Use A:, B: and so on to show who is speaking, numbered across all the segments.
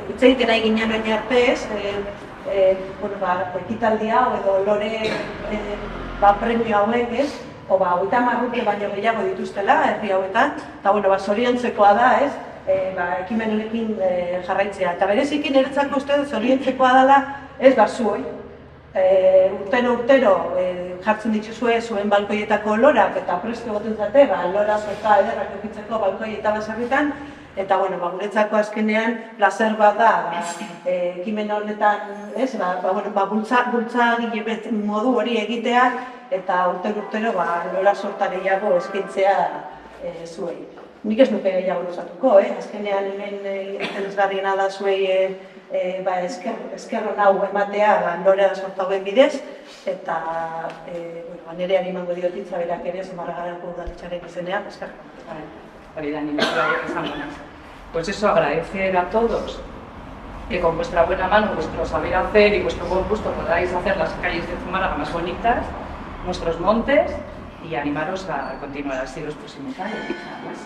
A: hitz egiten ari ginen orain arte ez, ekitaldi hau edo lore premio hauek ez, 30 urte baino gehiago dituztela herri hauetan, eta zoriontzekoa da ez, ekimen honekin jarraitzea. Eta bereziki niretzako uste zoriontzekoa dela ez zuoi. Urtero jartzen dituzue zuen balkoietako lorak eta presto goten zate, lora sorta ederrak eukitzeko balkoietan baserritan, eta guretzako azkenean plazer bat da ekimen honetan bultzagile modu hori egitea eta urtero lora sorta gehiago eskaintzea zuei. Nik ez nuke gehiago luzatuko, azkenean hemen interesgarriena da zuei eskerron hau ematea lora sorta hauen bidez, eta nire animango diotitza berak ere Zumarragarako udaletxearen izenean, eskerron.
B: Pues eso, agradecer a todos que con vuestra buena mano, vuestro saber hacer y vuestro buen gusto podáis hacer las calles de Zumárraga más bonitas, nuestros montes, y animaros a continuar así los próximos años. Nada más.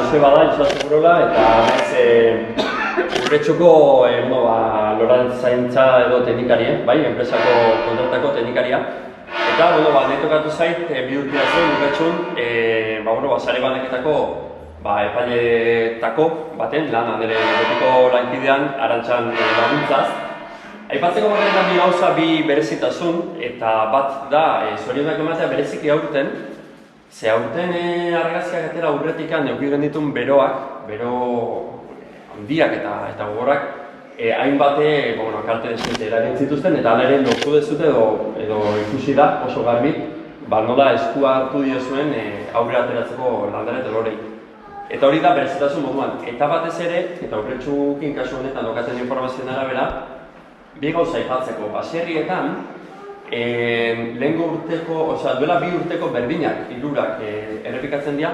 C: Joseba da, Joseba Segurola, eta urretxoko loratzaintza edo teknikaria, enpresako kontratako teknikaria. Eta, nahi tokatu zait, bi urtea zuen urretxun, sare baneketako epailetako baten, nire betiko lankidean, Arantxan laguntzaz. Aipatzeko batean bi gauza bi berezitasun, eta bat da, zorionak ematea bereziki aurten, ze aurten argazkiak atera urretikan neukiren ditun beroak, bero handiak eta gogorrak, hainbate kalte desente eragin zituzten, eta aleren lortu dezute edo ikusi da oso garbi, nola eskua hartu diozuen aurre ateratzeko landare eta lorei. Eta hori da berezitasun moduan, eta batez ere, eta urretxukin kasu honetan dokaten informazioen arabera, bi gauza aipatzeko baserrietan, duela bi urteko berdinak, hirurak errepikatzen dira,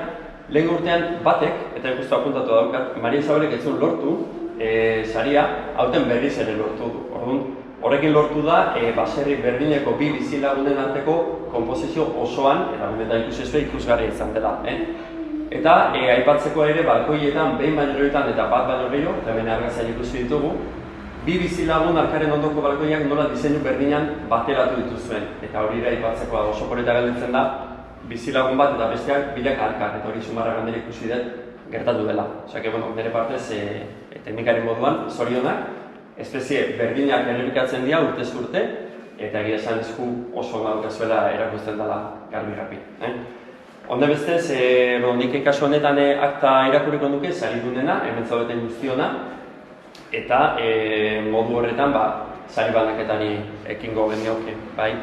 C: lehengo urtean batek, eta ikustu apuntatu daukat, Maria Isabelek ez zuen lortu, saria, aurten berriz ere lortu du. Horrekin lortu da, baserri berdineko bi bizilagunen arteko konposizio osoan, eta ikusi ezue ikusgarria izan dela. Eta aipatzeko ere balkoietan behin baino gehiagotan eta bat baino gehiago, eta hemen argazkiak ikusi ditugu, bi bizilagun arkaren ondoko balkoiak nola diseinu berdinan bateratu dituzuen. Eta hori ere aipatzeko oso polita galdetzen da, bizilagun bat eta besteak bideak arkar, eta hori Zumarragan ere ikusi dut gertatu dela. Osea, nire partez, teknikaren moduan, zorionak, espezie berdinak errepikatzen dira urtez urte, eta egia esan esku oso daukazuela erakusten dela garbi. Onde bestez, nik kasu honetan akta irakurriko nuke, saridunena, hemen zaudeten guztiona, eta modu horretan, sari banaketari ekingo genioke, bai.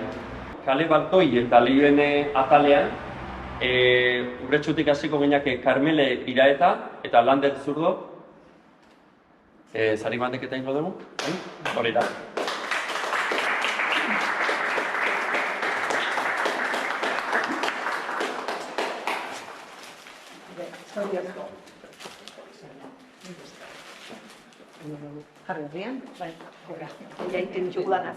C: Kale balkoi eta lehioen atalean, Urretxutik hasiko gineake Karmele Iraeta eta Lander Zurdo. Sari bandeketa ingo dugu? Hori da.
A: Jarri horrian? Bai, horra. Jaiten txukulanak.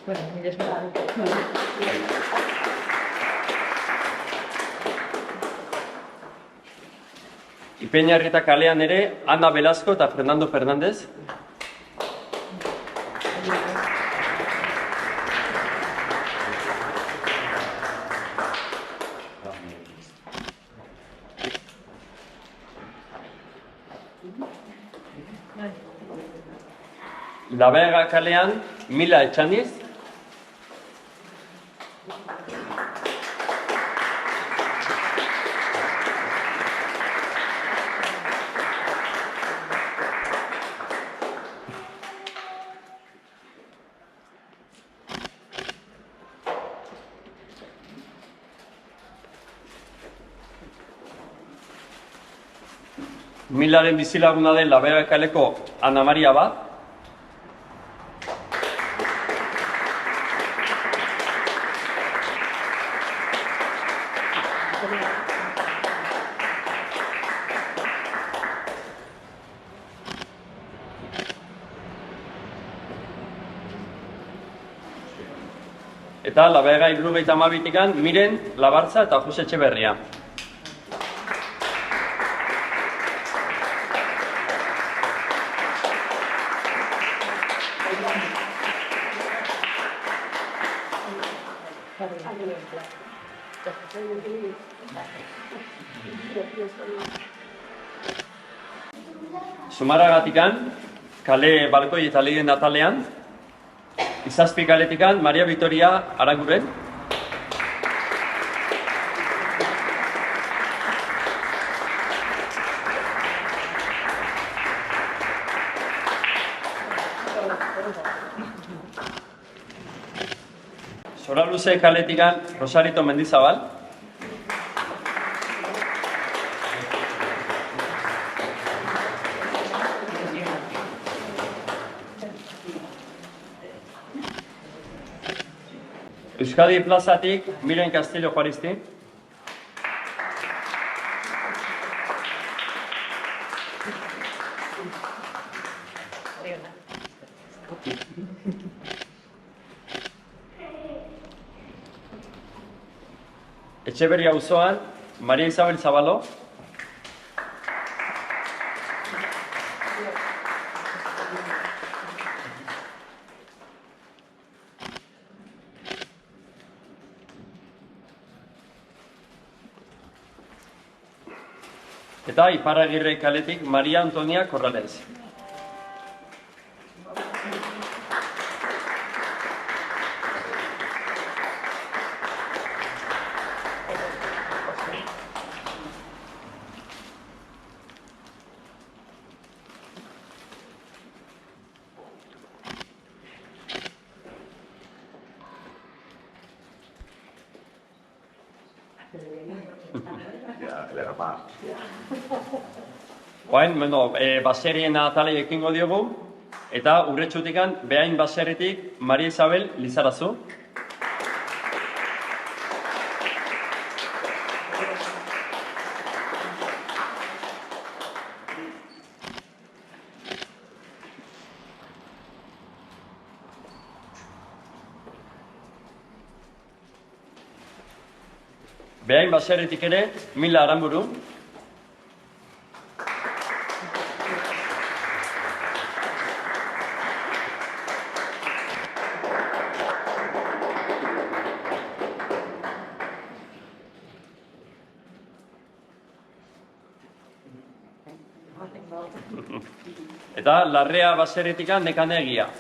B: Bueno, mire esperar.
C: Ipeñarrieta kalean ere, Ana Velasco eta Fernando Fernández. La Vega kalean, Mila Etxaniz. Milaren bizilaguna den La Vega kaleko Ana Maria bat. Eta La Vega 72an Miren Labartza eta Jose Etxeberria. Zumarragatikan, kale balkoi eta lehien atalean, Izazpi kaletikan, Maria Vitoria Araguren. Soraluze kaletikan, Rosarito Mendizabal. Euskadi plazatik, Miren Castillo Juaristi. Etxeberria auzoan, Maria Isabel Zabalo. Eta Iparragirre kaletik Maria Antonia Corrales. Oain, baserien atalei ekingo diogu, eta Urretxutikan behain baserritik Maria Isabel Lizarazu. Behain baserritik ere, Mila Aranburu. Eta Larrea baserritik Nekane Egia.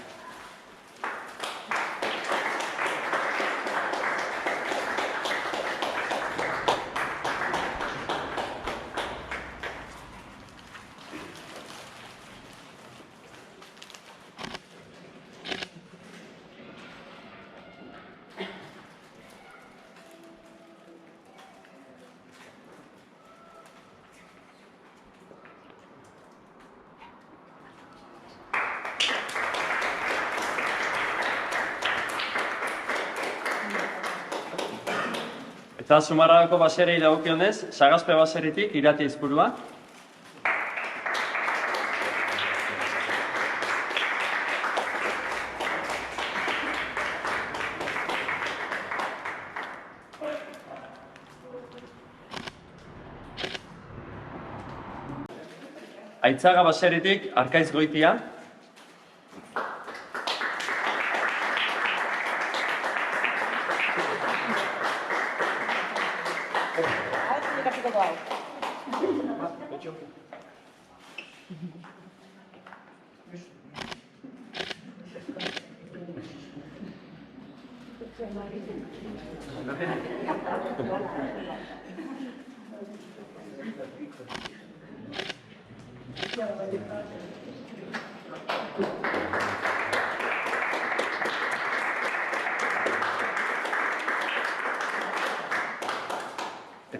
C: Eta Zumarragako baserrei dagokionez, Sagazpe baserritik Irati Aizpurua. Aitzaga baserritik Arkaiz Goitia.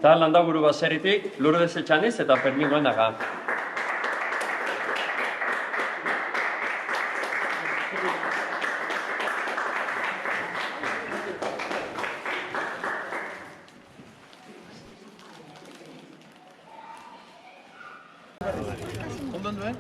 C: Eta Landaburu baserritik Lourdes Etxaniz eta Fermin Goenaga.
D: Ondan duen?